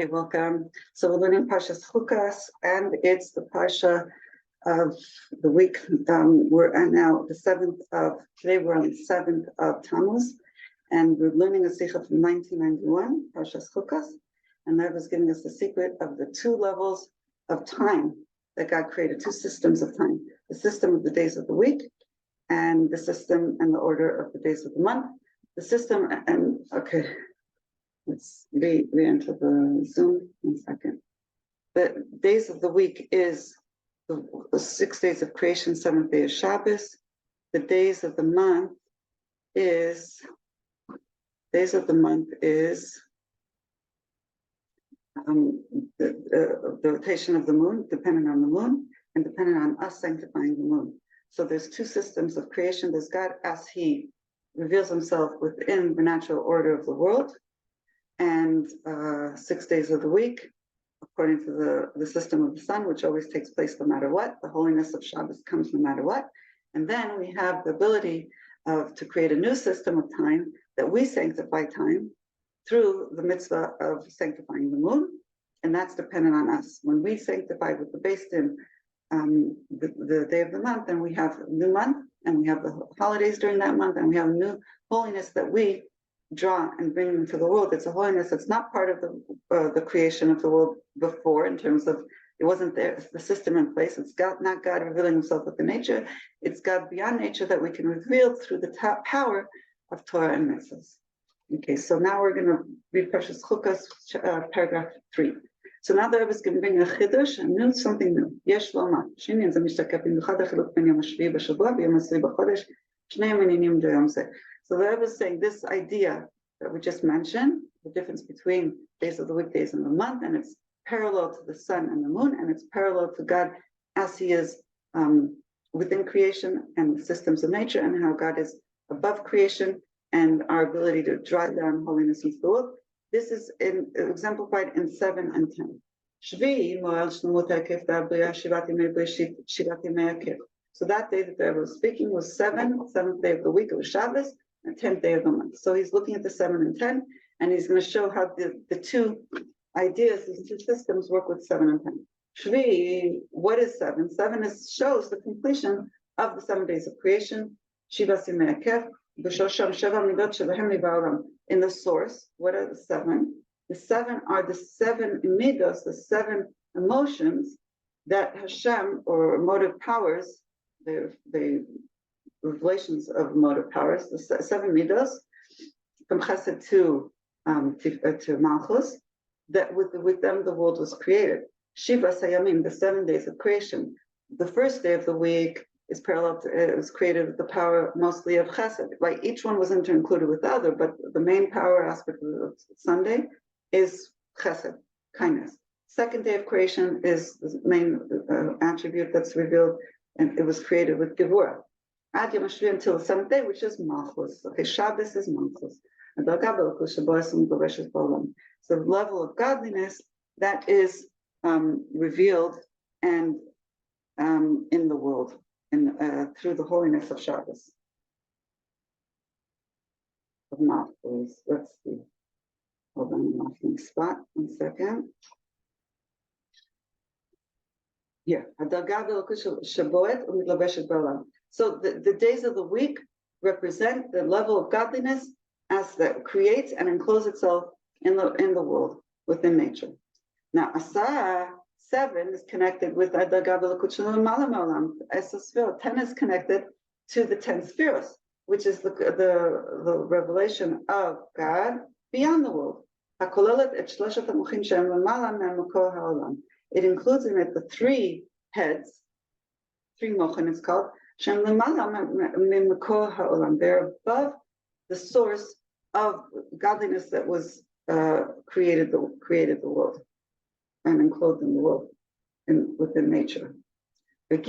Okay, welcome. So we're learning Parshas Chukas, and it's the Parsha of the week. We're on now today we're on the 7th of Tammuz, and we're learning a Sikha from 1991, Parshas Chukas, and that was giving us the secret of the two levels of time that God created, two systems of time, the system of the days of the week, and the system and the order of the days of the month. The system, and okay, let's re-enter the Zoom 1 second. The days of the week is the 6 days of creation, 7th day is Shabbos. The days of the month is the rotation of the moon, depending on the moon, and depending on us sanctifying the moon. So there's two systems of creation. There's God as He reveals Himself within the natural order of the world, and 6 days of the week, according to the system of the sun, which always takes place no matter what. The holiness of Shabbos comes no matter what. And then we have the ability to create a new system of time that we sanctify time through the mitzvah of sanctifying the moon, and that's dependent on us. When we sanctify with the Bais Din the day of the month, then we have a new month, and we have the holidays during that month, and we have a new holiness that we draw and bring into the world. It's a holiness that's not part of the creation of the world before, in terms of it wasn't there, the system in place. It's God, not God revealing Himself within nature. It's God beyond nature that we can reveal through the power of Torah and Mitzvos. Okay, so now we're going to read Parshas Chukas, paragraph 3. So now the Rebbe is going to bring a chidush, something new. Yesh lomar. Shinin ze mishtakef b'michad hachiluk ben yom hashvi b'shavua v'yom hasvi b'chodesh shnei mininim d'yom zeh. So the Rebbe is saying this idea that we just mentioned, the difference between days of the week, days of the month, and it's parallel to the sun and the moon, and it's parallel to God as He is within creation and the systems of nature, and how God is above creation and our ability to drive down holiness into the world. This is exemplified in 7 and 10. So that day that the Rebbe was speaking was 7th day of the week, it was Shabbos, and 10th day of the month. So he's looking at the 7 and 10, and he's going to show how the two ideas, these two systems, work with 7 and 10. Shvi, what is 7? 7 shows the completion of the 7 days of creation. Shiva Simei Akef, B'Shosham Sheva Midot Shebahem Nivaolam. In the source, what are the 7? The 7 are the 7 midos, the 7 emotions that Hashem, or motive powers, the revelations of motive powers, the 7 midos, from Chesed to Malchus, that with them the world was created. Shiva Sayamim, the 7 days of creation. The first day of the week is parallel to, it was created with the power mostly of Chesed. Right? Each one was interconnected with the other, but the main power aspect of Sunday is Chesed, kindness. Second day of creation is the main attribute that's revealed, and it was created with Gevurah. Ad Yom HaShvi, until the 7th day, which is Malchus. Okay, Shabbos is Malchus. So the level of godliness that is revealed and in the world, through the holiness of Shabbos. Of Malchus. Let's see. Hold on, I'm losing spot. 1 second. Here. So the days of the week represent the level of godliness as that creates and encloses itself in the world, within nature. Now, Asar 7 is connected with 10 is connected to the 10 spheres, which is the revelation of God beyond the world. It includes in it the 3 heads, 3 mochin it's called. They're above the source of godliness that was created the world and enclosed in the world within nature. This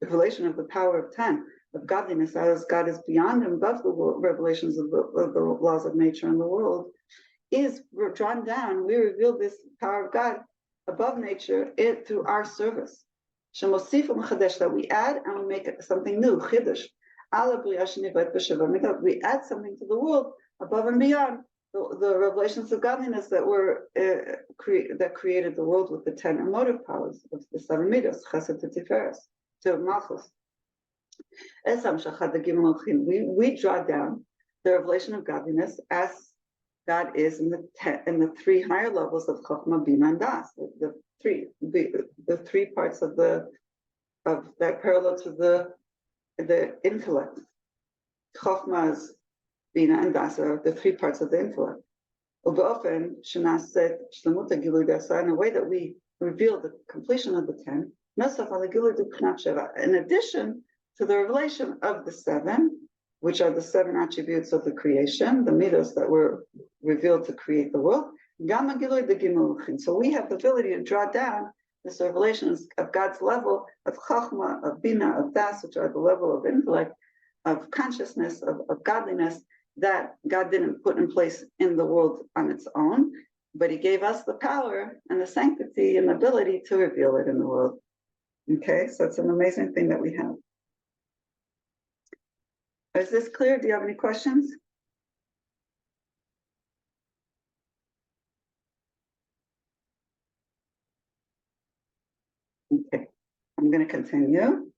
revelation of the power of 10, of godliness, as God is beyond and above the revelations of the laws of nature and the world, is drawn down. We reveal this power of God above nature through our service. That we add and we make something new. We add something to the world above and beyond the revelations of godliness that were that created the world with the 10 emotive powers of the 7 midos, chesed to tiferes, to malchus. We draw down the revelation of godliness as God is in the 3 higher levels of Chokhmah, Bina, and Das. The three parts of that parallel to the intellect. Chokhmah, Bina, and Das are the 3 parts of the intellect. In a way that we reveal the completion of the 10, in addition to the revelation of the 7, which are the 7 attributes of the creation, the midos that were revealed to create the world. So we have the ability to draw down this revelation of God's level of Chachma, of Bina, of Das, which are the level of intellect, of consciousness, of godliness, that God didn't put in place in the world on its own, but he gave us the power and the sanctity and the ability to reveal it in the world. Okay, so it's an amazing thing that we have. Is this clear? Do you have any questions? Okay, I'm going to continue.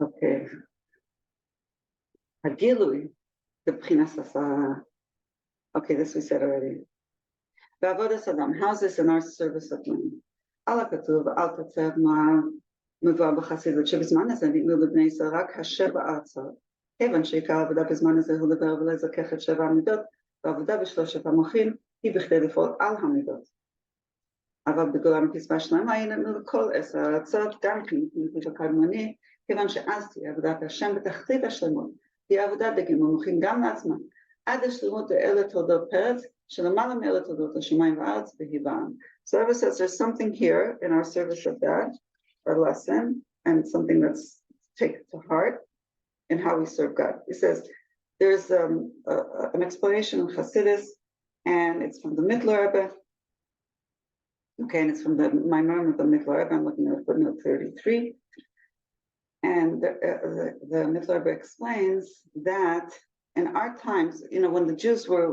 Okay. Hagilui, the Prinasasa. Okay, this we said already. Ba'avodas Adam, how's this in our service of man? Ala katuv, al tatzev ma מבואר בחסידות שבזמן הזה ניתנו לבני ישראל רק 7 ארצות, כיוון שעיקר העבודה בזמן הזה הוא לדבר ולזכך את 7 המידות, והעבודה ב3 המוחין היא בכדי לפעול על המידות. אבל בגאולה מצווה שלמה ניתנו לכל 10 ארצות, גם כן מפני הקדמוני, כיוון שאז תהיה עבודת השם בתחתית השלמות, תהיה עבודה דגים ומוחין גם לעצמם, עד השלמות אלה תולדות פרץ, שלמעלה מאלה תולדות השמיים והארץ והיבעם. So ever says there's something here in our service of God, our lesson, and something that's taken to heart in how we serve God. He says there's an explanation of Hasidus, and it's from the Mittler Rebbe. Okay, and it's from the Maimon of the Mittler Rebbe. I'm looking at footnote 33, and the Mittler Rebbe explains that in our times, when the Jews were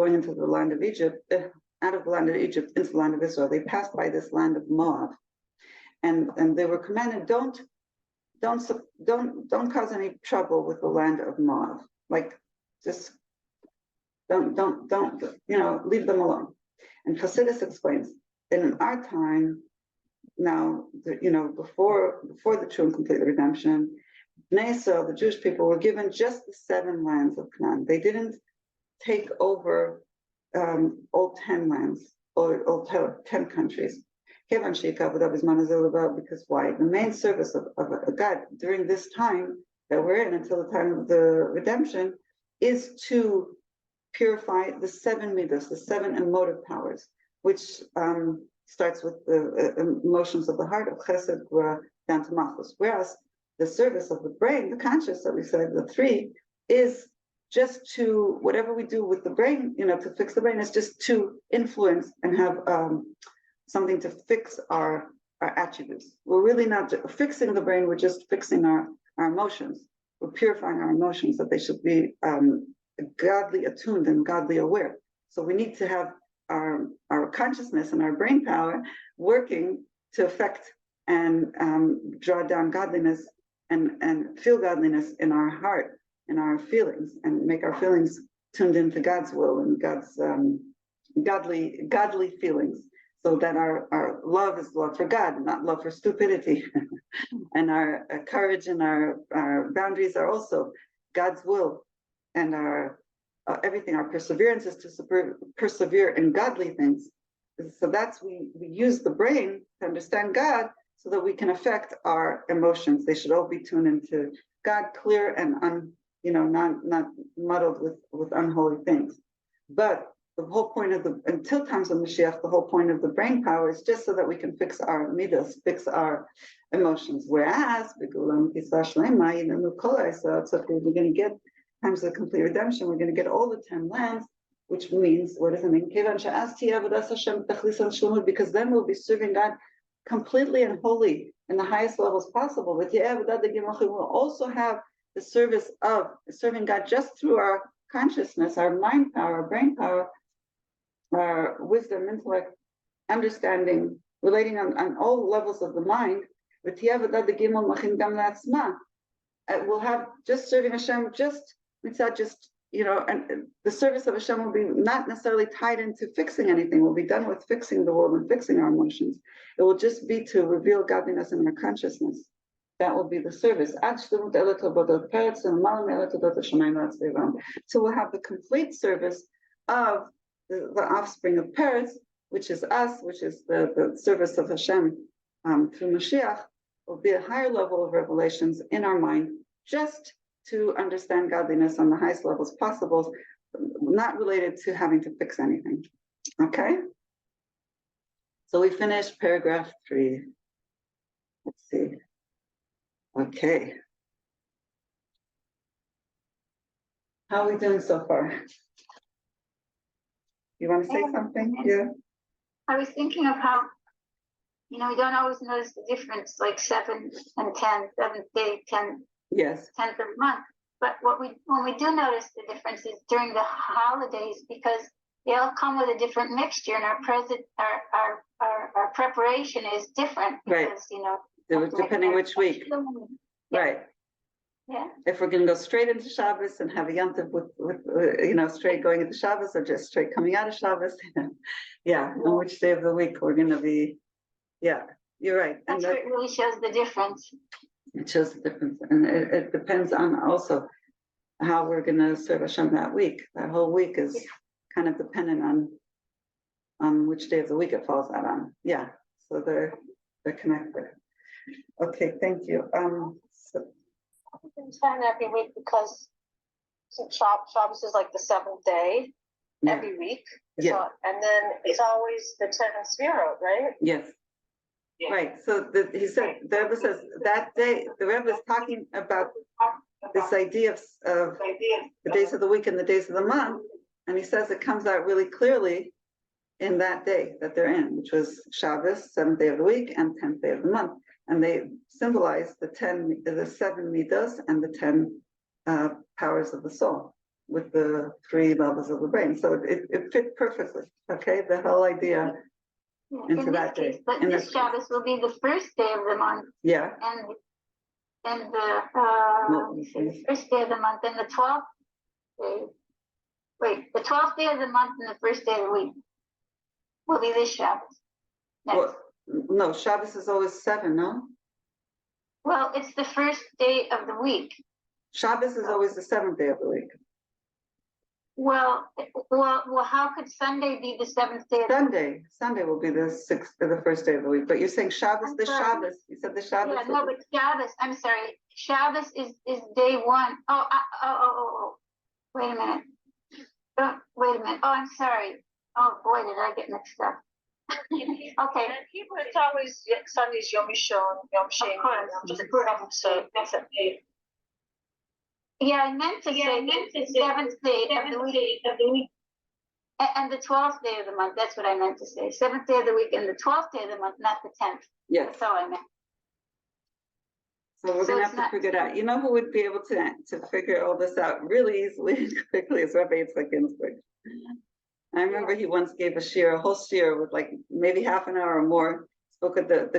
going into the land of Egypt, out of the land of Egypt into the land of Israel, they passed by this land of Moab. And they were commanded, don't cause any trouble with the land of Moab. Like, just don't leave them alone. And Hasidus explains that in our time now, before the true and complete redemption, Bnei Israel, the Jewish people, were given just the 7 lands of Canaan. They didn't take over all 10 lands or all 10 countries. Because why? The main service of God during this time that we're in until the time of the redemption is to purify the 7 midos, the 7 emotive powers, which starts with the emotions of the heart, of chesed, down to malchus. Whereas the service of the brain, the conscious that we said, the 3, is just to, whatever we do with the brain, to fix the brain, is just to influence and have something to fix our attributes. We're really not fixing the brain, we're just fixing our emotions. We're purifying our emotions, that they should be godly attuned and godly aware. So we need to have our consciousness and our brain power working to affect and draw down godliness and feel godliness in our heart, in our feelings, and make our feelings tuned into God's will and God's godly feelings. So that our love is love for God, not love for stupidity. And our courage and our boundaries are also God's will. And our everything, our perseverance is to persevere in godly things. So we use the brain to understand God so that we can affect our emotions. They should all be tuned into God, clear and not muddled with unholy things. But the whole point of until times of Mashiach, the whole point of the brain power is just so that we can fix our midas, fix our emotions. Whereas, so if we're going to get times of complete redemption, we're going to get all the 10 lands, which means, what does it mean? Because then we'll be serving God completely and wholly in the highest levels possible. With we'll also have the service of serving God just through our consciousness, our mind power, our brain power, our wisdom, intellect, understanding, relating on all levels of the mind. We'll have just serving Hashem, just and the service of Hashem will be not necessarily tied into fixing anything. We'll be done with fixing the world and fixing our emotions. It will just be to reveal godliness in our consciousness. That will be the service. So we'll have the complete service of the offspring of Paris, which is us, which is the service of Hashem through Mashiach, will be a higher level of revelations in our mind, just to understand godliness on the highest levels possible, not related to having to fix anything. Okay? So we finished paragraph 3. Let's see. Okay. How are we doing so far? You want to say something? Yeah. I was thinking of how, we don't always notice the difference, like 7 and 10, 7th day, 10. Yes. 10th of the month. But when we do notice the difference is during the holidays, because they all come with a different mixture, and our preparation is different because right. Depending which week. Yeah. Right. Yeah. If we're going to go straight into Shabbos and have a yontif with straight going into Shabbos, or just straight coming out of Shabbos, yeah. On which day of the week we're going to be, yeah, you're right. That's what really shows the difference. It shows the difference, and it depends on also how we're going to serve Hashem that week. That whole week is kind of dependent on which day of the week it falls out on. Yeah, so they're connected. Okay, thank you. So it's done every week because Shabbos is like the 7th day every week. Yeah. So, and then it's always the 10th Sefirot, right? Yes. Yeah. Right. So he said, the Rebbe says that day, the Rebbe is talking about this idea of the days of the week and the days of the month. And he says it comes out really clearly in that day that they're in, which was Shabbos, 7th day of the week, and 10th day of the month. And they symbolize the 7 midos and the 10 powers of the soul with the 3 levels of the brain. So it fit perfectly. Okay. The whole idea. Into that day. Case, but this Shabbos will be the first day of the month. Yeah. And the first day of the month, and the 12th day. Wait, the 12th day of the month and the first day of the week will be this Shabbos. Well, no, Shabbos is always 7, no? Well, it's the first day of the week. Shabbos is always the 7th day of the week. Well, how could Sunday be the 7th day? Sunday will be the 6th, the first day of the week. But you're saying Shabbos, Shabbos. You said the Shabbos. Yeah, no, but Shabbos. I'm sorry. Shabbos is day 1. Oh. Wait a minute. Wait a minute. Oh, I'm sorry. Oh boy, did I get mixed up. Okay. And people, it's always Sunday's Yom Rishon, Yom Sheni. So that's a day. Yeah, I meant to say the 7th day of the week. And the 12th day of the month. That's what I meant to say. 7th day of the week and the 12th day of the month, not the 10th. Yes. That's all I meant. So we're going to have to figure it out. You know who would be able to figure all this out really easily and quickly is Rabbi Yitzchak Ginsburg. I remember he once gave a whole shiur with like maybe half an hour or more, spoke of the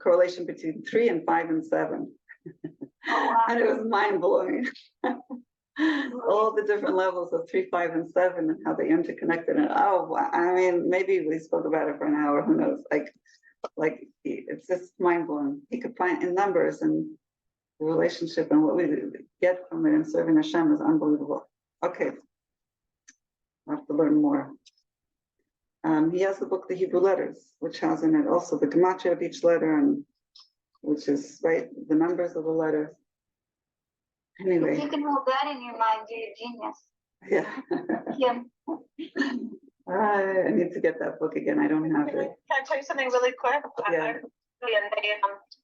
correlation between 3 and 5 and 7. Oh, wow. And it was mind-blowing. All the different levels of 3, 5, and 7 and how they interconnected. And I mean, maybe we spoke about it for an hour, who knows? Like it's just mind-blowing. He could find in numbers, and the relationship and what we get from it in serving Hashem is unbelievable. Okay. I'll have to learn more. He has the book, The Hebrew Letters, which has in it also the gematria of each letter, and which is the numbers of the letters. Anyway. If you can hold that in your mind, you're a genius. Yeah. I need to get that book again. I don't have it. Can I tell you something really quick? Yeah. And they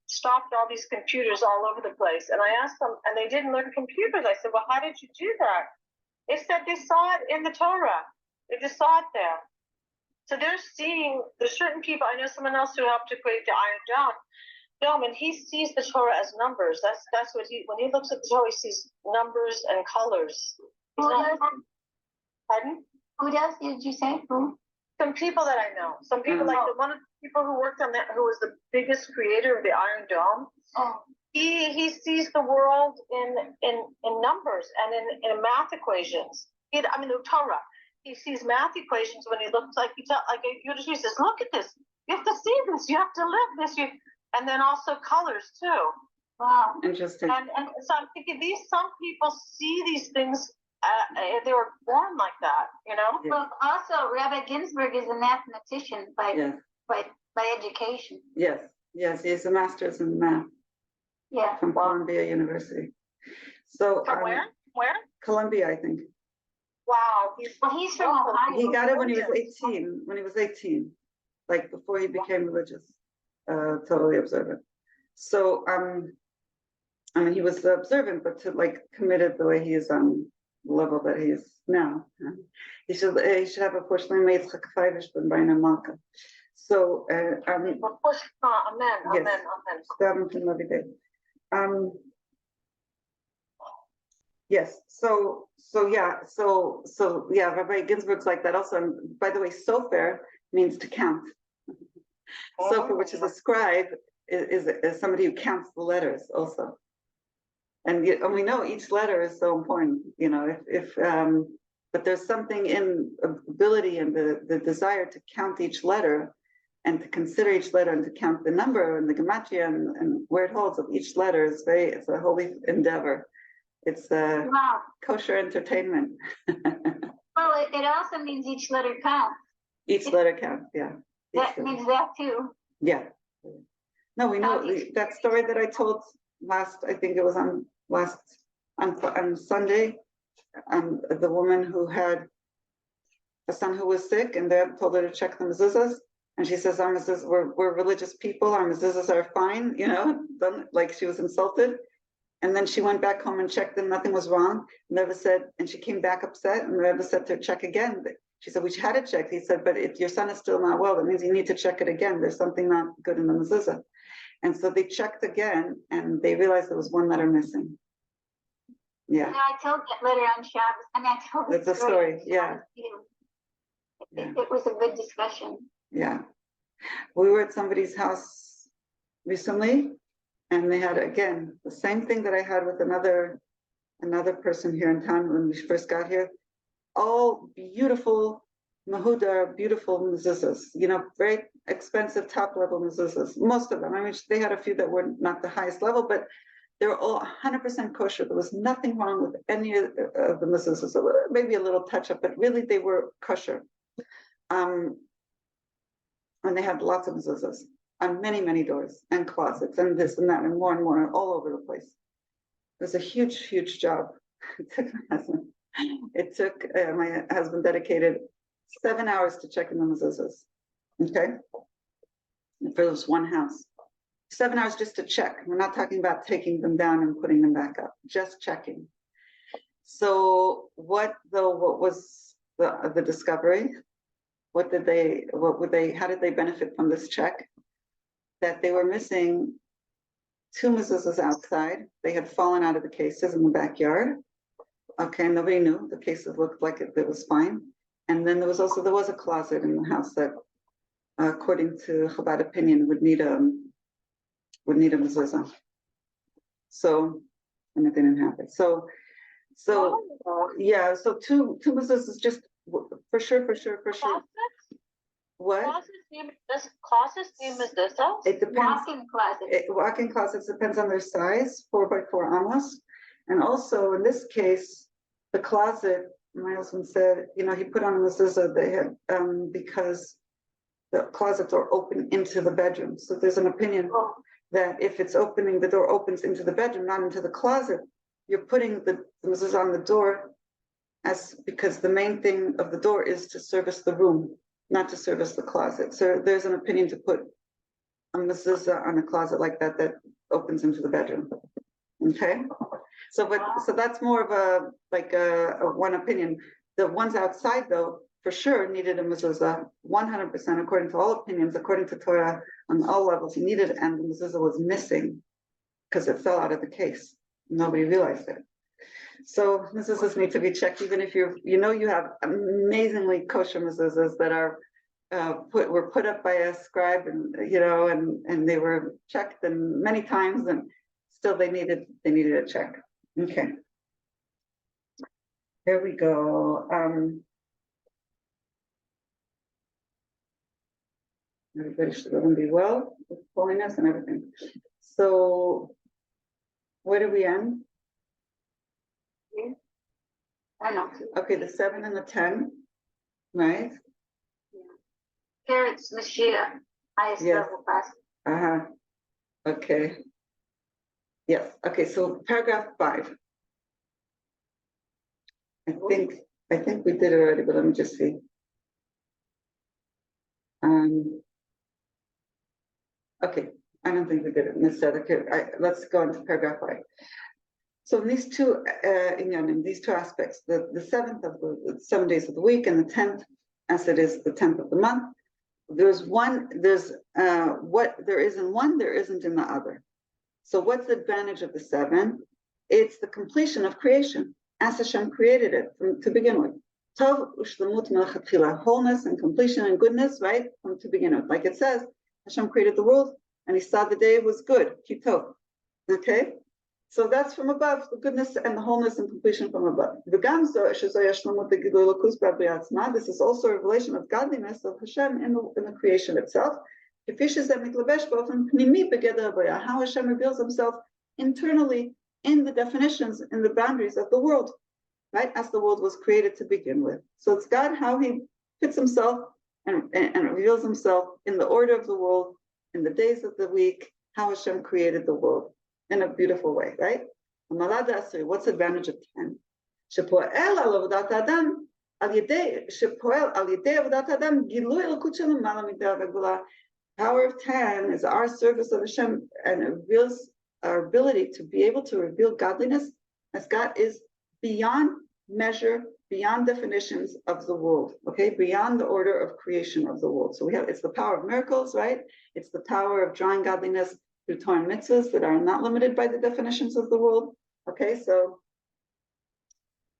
stopped all these computers all over the place. And I asked them, and they didn't learn computers. I said, well, how did you do that? They said they saw it in the Torah. They just saw it there. So they're seeing, there's certain people, I know someone else who helped to create the Iron Dome. No, when he sees the Torah as numbers, that's what when he looks at the Torah, he sees numbers and colors. Who does? Pardon? Who does? Did you say who? Some people that I know. Some people like one of the people who worked on that, who was the biggest creator of the Iron Dome. Oh. He sees the world in numbers and in math equations. The Torah. He sees math equations when he looks like he says, look at this. You have to see this. You have to live this. And then also colors too. Wow. Interesting. And so I'm thinking some people see these things. They were born like that, you know. Yeah. Well, also Rabbi Ginsburg is a mathematician by education. Yes, he's a master's in math. Yeah. From Columbia University. So From where? Columbia, I think. Wow. He's from Ohio. He got it when he was 18. When he was 18, like before he became religious, totally observant. So he was observant, but to committed the way he is on the level that he is now. He should have a portion made Amen. So Amen. Yes. So Rabbi Ginsburg's like that also. And by the way, sofer means to count. Sofer, which is a scribe, is somebody who counts the letters also. And we know each letter is so important, you know, but there's something in ability and the desire to count each letter and to consider each letter and to count the number and the gematria and where it holds of each letter it's a holy endeavor. It's a kosher entertainment. Well, it also means each letter counts. Each letter counts, yeah. That means that too. Yeah. No, we know that story that I told I think it was on Sunday, the woman who had a son who was sick, and they told her to check the mezuzahs, and she says, "Our mezuzahs, we're religious people. Our mezuzahs are fine," you know, like she was insulted. And then she went back home and checked them. Nothing was wrong. And the Rebbe said, and she came back upset. And the Rebbe said to her, check again. She said, we had it checked. He said, but if your son is still not well, that means you need to check it again. There's something not good in the mezuzah. And so they checked again, and they realized there was one letter missing. Yeah. And I told that letter on Shabbos. I mean, I told That's a story. Yeah. It was a good discussion. Yeah. We were at somebody's house recently, and they had, again, the same thing that I had with another person here in town when we first got here. All beautiful mahudar, beautiful mezuzahs, you know, very expensive top-level mezuzahs. Most of them. I mean, they had a few that were not the highest level, but they were all 100% kosher. There was nothing wrong with any of the mezuzahs. So maybe a little touch-up, but really they were kosher. And they had lots of mezuzahs on many, many doors and closets and this and that and more all over the place. It was a huge, huge job. It took my husband dedicated 7 hours to check in the mezuzahs. Okay, for this one house, 7 hours just to check. We're not talking about taking them down and putting them back up, just checking. So what was the discovery? How did they benefit from this check? That they were missing 2 mezuzahs outside. They had fallen out of the cases in the backyard. Okay, nobody knew. The cases looked like it was fine. And then there was a closet in the house that, according to Chabad opinion, would need a mezuzah. So, and it didn't happen. So yeah. So two mezuzahs is just for sure. What? Closets need mezuzahs? It depends. Walk-in closets. Walk-in closets depends on their size, 4x4 amos. And also in this case, the closet, my husband said, you know, he put on a mezuzah they had because the closets are open into the bedroom. So there's an opinion that if it's opening, the door opens into the bedroom, not into the closet, you're putting the mezuzah on the door because the main thing of the door is to service the room, not to service the closet. So there's an opinion to put a mezuzah on a closet like that opens into the bedroom. Okay, so that's more of a one opinion. The ones outside though, for sure needed a mezuzah, 100% according to all opinions, according to Torah, on all levels. He needed it, and the mezuzah was missing because it fell out of the case. Nobody realized it. So mezuzahs need to be checked, even if you have amazingly kosher mezuzahs that are were put up by a scribe, and and they were checked and many times, and still they needed a check. Okay. Here we go. Everybody should go and be well with holiness and everything. So where do we end? I know. Okay, the 7 and the 10, right? Here it's Mashiach, highest Yes. level class. Okay. Yes. Okay. So paragraph 5. I think we did it already, but let me just see. Okay. I don't think we did it. Instead, okay. Let's go into paragraph 5. So in these two in these two aspects, the 7th of the 7 days of the week and the 10th, as it is the 10th of the month, there's what there is in one, there isn't in the other. So what's the advantage of the 7? It's the completion of creation, as Hashem created it to begin with. Tov ushlamut melchatchila, wholeness and completion and goodness, right, from to begin with. Like it says, Hashem created the world, and He saw the day was good, kitov. Okay, so that's from above, the goodness and the wholeness and completion from above. This is also a revelation of godliness of Hashem in the creation itself. How Hashem reveals Himself internally in the definitions, in the boundaries of the world, right? As the world was created to begin with. So it's God, how He fits Himself and reveals Himself in the order of the world, in the days of the week, how Hashem created the world in a beautiful way, right? What's the advantage of 10? Power of 10 is our service of Hashem, and it reveals our ability to be able to reveal godliness as God is beyond measure, beyond definitions of the world, okay, beyond the order of creation of the world. So it's the power of miracles, right? It's the power of drawing godliness through Torah and Mitzvos that are not limited by the definitions of the world. Okay, so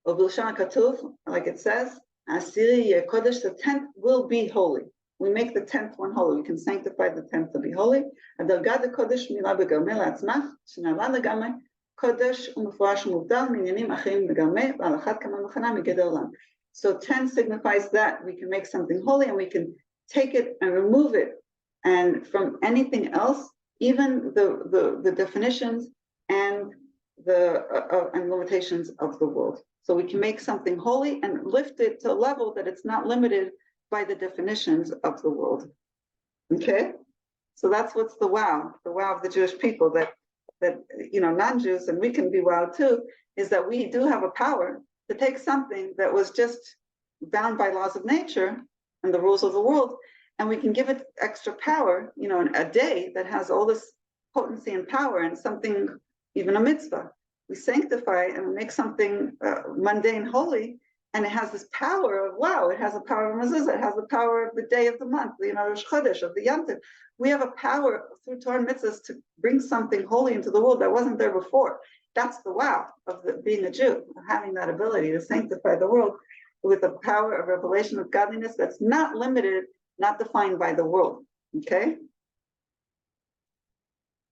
Obilshan Katuv, like it says, Asiri Kodesh, the 10th will be holy. We make the 10th one holy. We can sanctify the 10th to be holy. Adalgad Kodesh Mila Begamel Atzmach, Shinala Legame, Kodesh Umufrash Muvdal, Minyanim Achim Begame, Alachat Kama Machana Migedel Olam. So 10 signifies that we can make something holy, and we can take it and remove it, and from anything else, even the definitions and and limitations of the world. So we can make something holy and lift it to a level that it's not limited by the definitions of the world. Okay, so that's what's the wow of the Jewish people, that non-Jews, and we can be wow too, is that we do have a power to take something that was just bound by laws of nature and the rules of the world, and we can give it extra power, in a day that has all this potency and power, and something, even a mitzvah. We sanctify and we make something mundane holy, and it has this power of, wow, it has the power of mezuzah, it has the power of the day of the month, Rosh Chodesh, of the Yom Tov. We have a power through Torah and Mitzvahs to bring something holy into the world that wasn't there before. That's the wow of being a Jew, of having that ability to sanctify the world with the power of revelation of godliness that's not limited, not defined by the world. Okay?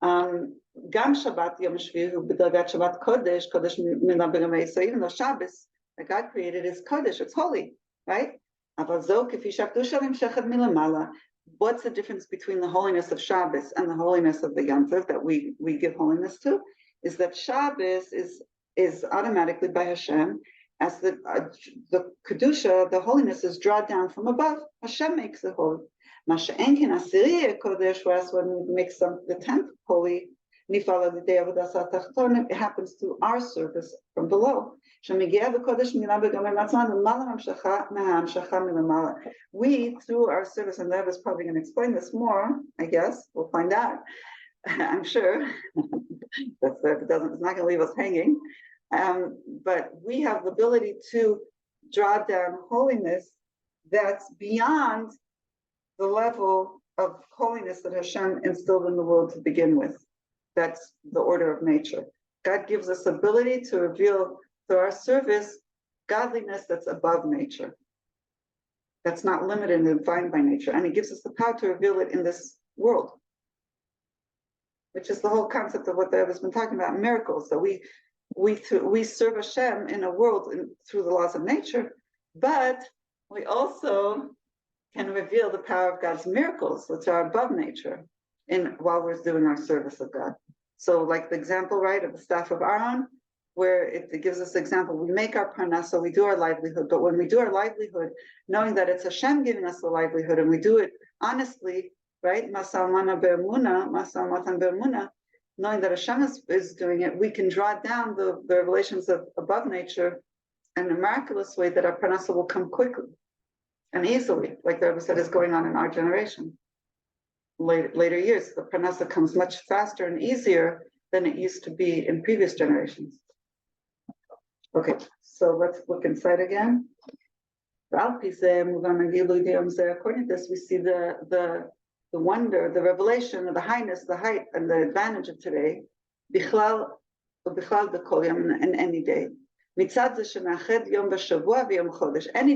Gam Shabbat Yom Shvi hu b'dargat Shabbat Kodesh mina b'gamei. So even though Shabbos that God created is Kodesh, it's holy, right? What's the difference between the holiness of Shabbos and the holiness of the Yom Tov that we give holiness to? Is that Shabbos is automatically by Hashem, as the kedusha, the holiness is drawn down from above. Hashem makes it holy. Masha'enkin asiriya kodesh, whereas when we make the 10th holy, nifala the day of the it happens through our service from below. We, through our service, and Lev is probably going to explain this more, I guess, we'll find out, I'm sure. It's not going to leave us hanging. But we have the ability to draw down holiness that's beyond the level of holiness that Hashem instilled in the world to begin with. That's the order of nature. God gives us ability to reveal through our service godliness that's above nature. That's not limited and defined by nature. And he gives us the power to reveal it in this world, which is the whole concept of what the Rebbe has been talking about, miracles. So we serve Hashem in a world through the laws of nature, but we also can reveal the power of God's miracles, which are above nature, while we're doing our service of God. So like the example, right, of the staff of Aaron, where it gives us the example, we make our parnasa, we do our livelihood, but when we do our livelihood, knowing that it's Hashem giving us the livelihood, and we do it honestly, right, knowing that Hashem is doing it, we can draw down the revelations of above nature in a miraculous way that our parnasa will come quickly and easily, like the Rebbe said is going on in our generation. Later years, the parnasa comes much faster and easier than it used to be in previous generations. Okay, so let's look inside again. According to this, we see the wonder, the revelation of the highness, the height, and the advantage of today, bichlal in any day. Any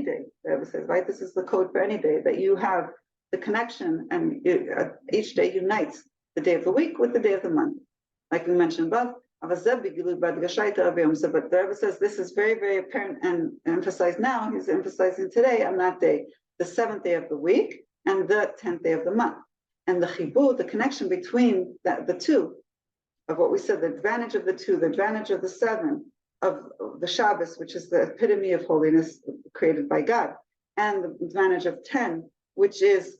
day, the Rebbe says, right? This is the code for any day, that you have the connection, and each day unites the day of the week with the day of the month. Like we mentioned above, but the Rebbe says this is very, very apparent and emphasized now. He's emphasizing today on that day, the 7th day of the week and the 10th day of the month. And the chibur, the connection between the two, of what we said, the advantage of the two, the advantage of the 7, of the Shabbos, which is the epitome of holiness created by God, and the advantage of 10, which is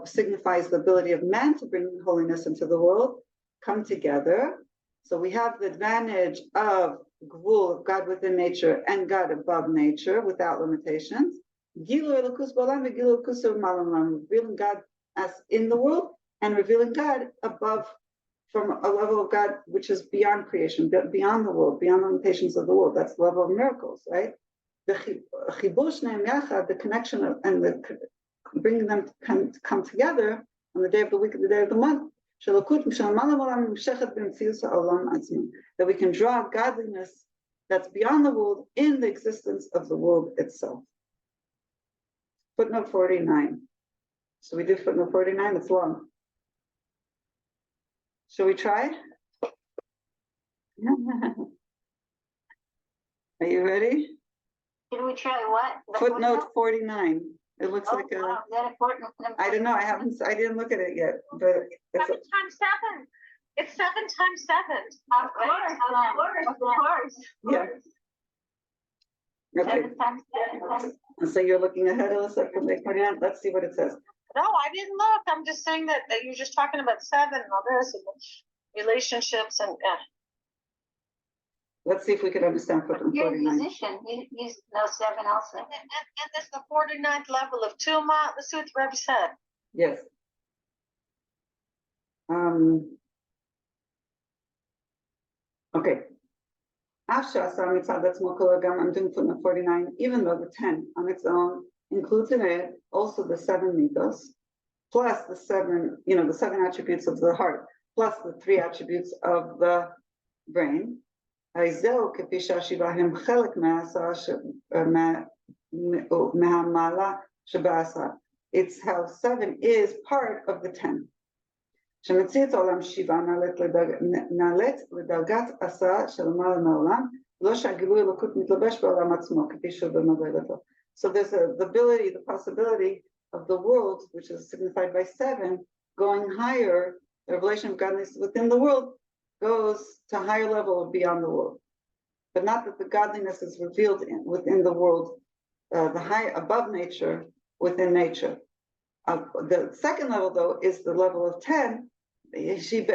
signifies the ability of man to bring holiness into the world, come together. So we have the advantage of Gvul, of God within nature, and God above nature without limitations. Revealing God as in the world, and revealing God above, from a level of God which is beyond creation, beyond the world, beyond the limitations of the world. That's the level of miracles, right? The connection and the bringing them to come together on the day of the week and the day of the month, that we can draw godliness that's beyond the world in the existence of the world itself. Footnote 49. So we do footnote 49, it's long. Shall we try? Are you ready? Can we try what? Footnote 49. It looks like a. Wow, is that important? I don't know. I didn't look at it yet, but it's 7 times 7. It's 7 times 7. Of course. yeah. Okay. 7 times 7. So you're looking ahead, Alyssa, from the 49. Let's see what it says. No, I didn't look. I'm just saying that you're just talking about 7 and all this and relationships and Let's see if we can understand footnote You're a 49. musician. You know 7 also. and it's the 49th level of Tuma. Let's see what the Rebbe said. Yes. Okay. That's more color. I'm doing footnote 49, even though the 10 on its own includes in it also the 7 mitos, plus the 7, the 7 attributes of the heart, plus the 3 attributes of the brain. It's how 7 is part of the 10. So there's the ability, the possibility of the world, which is signified by 7, going higher. The revelation of godliness within the world goes to a higher level of beyond the world, but not that the godliness is revealed within the world, the high above nature within nature. The second level, though, is the level of 10, as it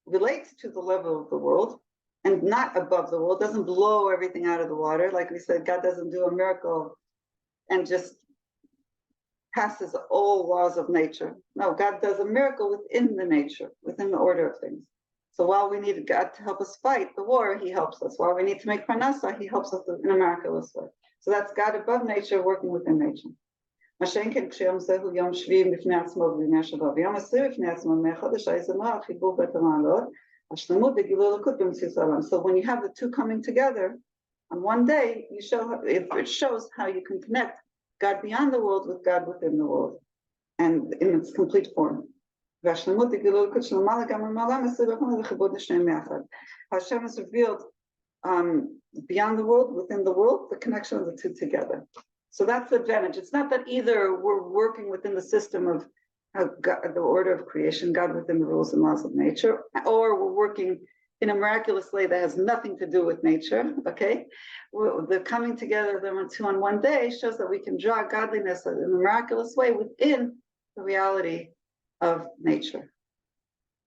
relates to the level of the world and not above the world, doesn't blow everything out of the water. Like we said, God doesn't do a miracle and just passes all laws of nature. No, God does a miracle within the nature, within the order of things. So while we need God to help us fight the war, he helps us. While we need to make parnasa, he helps us in a miraculous way. So that's God above nature working within nature. Mashenken כשיום זה הוא יום שביעי בפני עצמו ובימי השבת. ויום עשרי בפני עצמו מהחודש העזרה החיבור בית המעלות, השלמות וגילוי אלוקות במציאות העולם. So when you have the two coming together on one day, it shows how you can connect God beyond the world with God within the world, and in its complete form. והשלמות וגילוי אלוקות שלמעלה גם למעלה מסביב לכם וחיבור לשניהם יחד. Hashem is revealed beyond the world, within the world, the connection of the two together. So that's the advantage. It's not that either we're working within the system of God, the order of creation, God within the rules and laws of nature, or we're working in a miraculous way that has nothing to do with nature, okay? The coming together of the two on one day shows that we can draw godliness in a miraculous way within the reality of nature.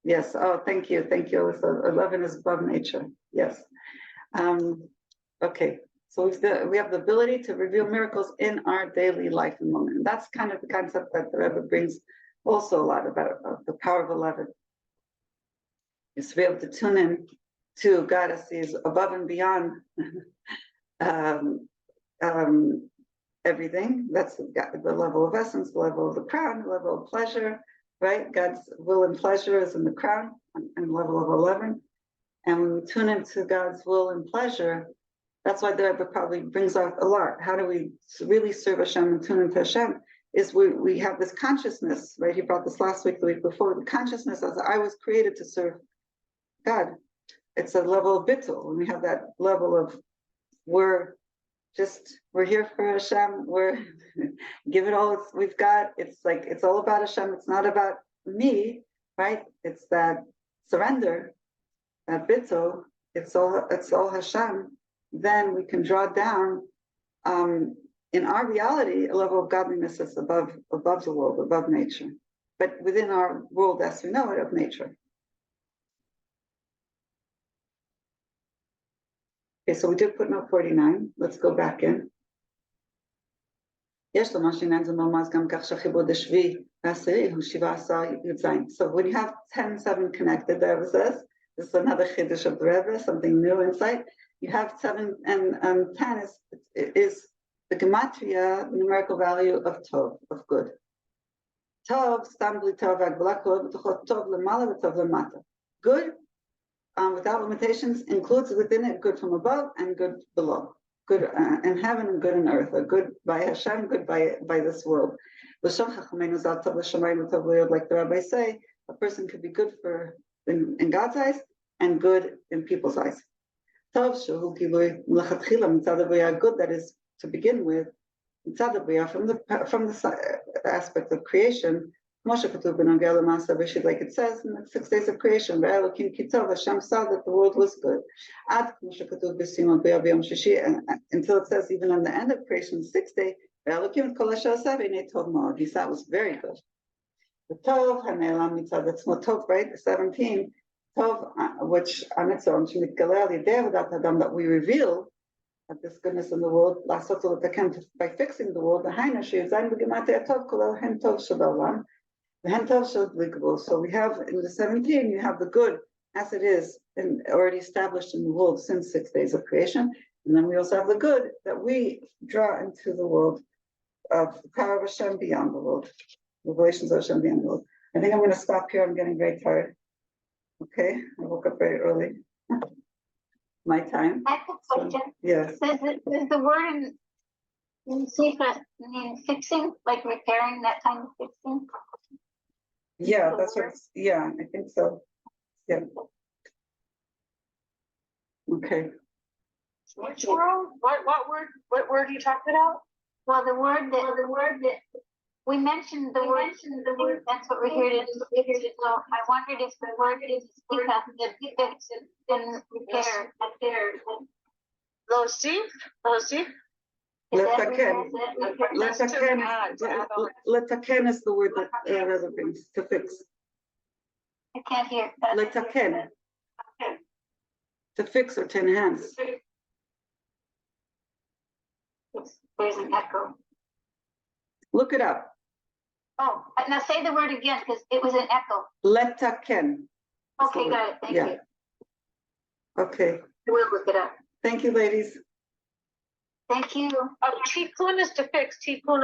Yes, oh, thank you, Alyssa. 11 is above nature, yes. Okay. So we have the ability to reveal miracles in our daily life and moment. And that's kind of the concept that the Rebbe brings also a lot about the power of 11. Is to be able to tune in to God as He is above and beyond everything. That's the level of essence, the level of the crown, the level of pleasure, right? God's will and pleasure is in the crown and level of 11. And when we tune into God's will and pleasure, that's why the Rebbe probably brings out a lot. How do we really serve Hashem and tune into Hashem? Is we have this consciousness, right? He brought this last week, the week before, the consciousness as I was created to serve God. It's a level of bittul. When we have that level of we're here for Hashem, we're give it all we've got. It's like it's all about Hashem, it's not about me, right? It's that surrender, that bittul, it's all Hashem. Then we can draw down in our reality a level of godliness that's above the world, above nature, but within our world as we know it of nature. Okay, so we did put note 49. Let's go back in. So when you have 10, 7 connected, the Rebbe says, this is another chiddush of the Rebbe, something new insight. You have 7 and 10 is the gematria numerical value of tov, of good. Tov, stam bli tov, agbola kol b'tochot tov lemala v'tov lemata. Good, without limitations, includes within it good from above and good below. Good in heaven and good in earth, or good by Hashem, good by this world. Like the rabbis say, a person could be good in God's eyes and good in people's eyes. Tov shehu gilui mlechatchila mitzad habriyah, good that is to begin with mitzad habriyah from the aspect of creation. Like it says in the 6 days of creation, Hashem saw that the world was good. Until it says even on the end of creation, the 6th day, he saw it was very good. The Tov, that's not Tov, right? 17, Tov, which on its own, that we reveal that this goodness in the world, by fixing the world, so we have in the 17, you have the good as it is and already established in the world since 6 days of creation. And then we also have the good that we draw into the world of the power of Hashem beyond the world, revelations of Hashem beyond the world. I think I'm going to stop here. I'm getting very tired. Okay, I woke up very early. My time. I have a question. Yes. Does the word in Sefer mean fixing, like repairing, that kind of fixing? Yeah, that's what yeah, I think so. Yeah. Okay. Which world? What word are you talking about? Well, the word that we mentioned the word, that's what we're here to do. So I wondered if the word is because the fix and repair. Lo Steve? Letaken is the word that Rebbe brings, to fix. I can't hear. Letaken. To fix or to enhance. There's an echo. Look it up. Oh, now say the word again because it was an echo. Letaken. Okay, got it. Thank you. Okay. We'll look it up. Thank you, ladies. Thank you. Tikkun is to fix, tikkun